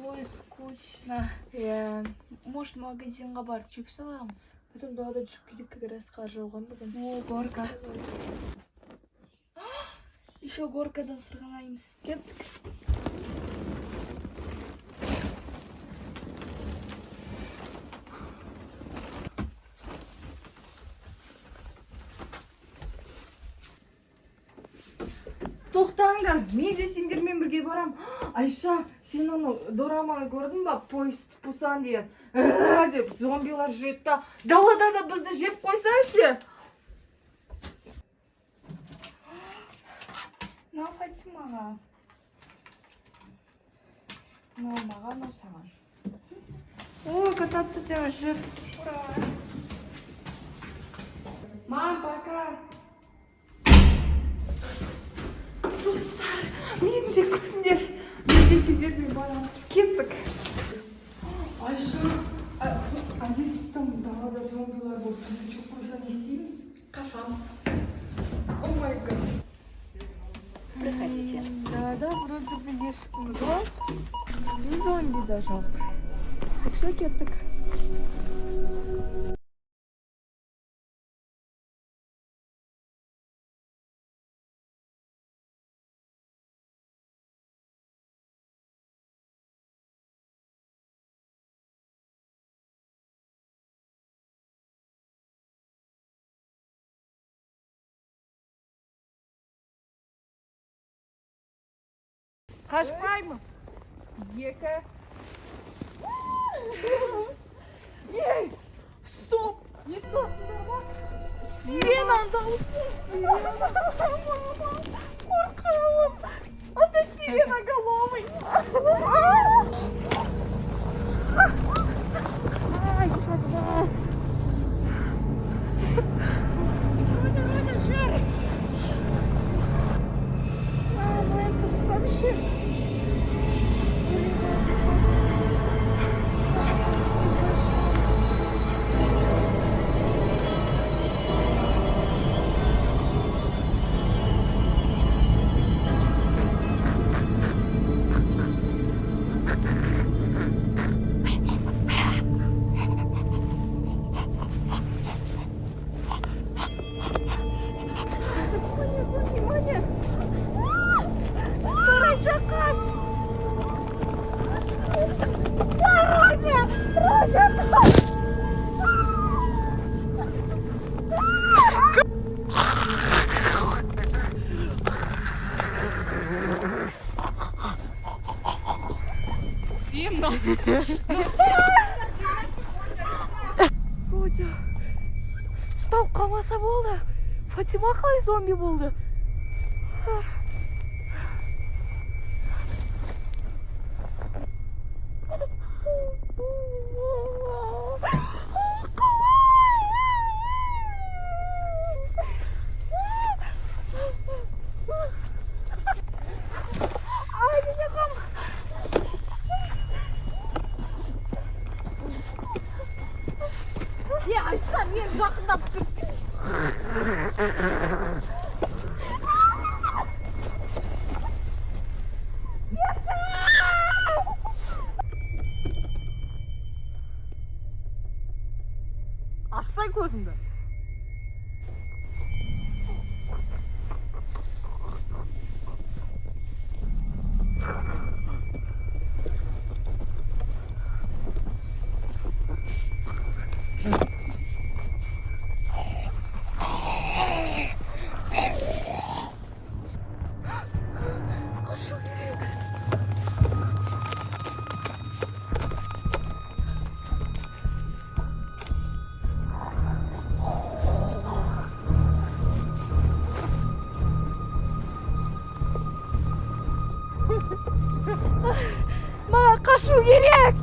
Ой, скучно. Может, магазинға барып жеп саламыз? Потом далада жүріп кетейік, как раз қар жауған бүгін. О, горка. Еще горкадан сырғанаймыз. Кеттік. Тоқтаңдар, мен де сендермен бірге барам. Айша, сен аны дораманы көрдің ба? Поезд Пусан деген. Деп зомбилар жүреді да. Далада да бізді жеп қойсайшы. Мынау Фатимаға. Мынау маған, мынау саған. О, кататься тема жүр. Ура! Мам, пока. Достар, мен де күтіңдер. Мен де сендермен барам. Кеттік. Айша, если там далада зомбилар болып бізді жеп қойса не істейміз? Қашамыз. О май гад. Да, вроде бы есть никого. И зомби даже. Так что кеттік. Қашпаймыз. Екі. Ей, стоп! Не статсыңдар ма? Сиренаны дауысы. Қорқамын. Это сиреноголовый. Ай, класс. Роня, жарит. Моя красота вообще. Родя, ұстап қалмаса болды. Фатима қалай зомби болды? Не, Айша, мен жақындап тұрсың. Ашсай көзіңді. Қашу керек. Маған қашу керек.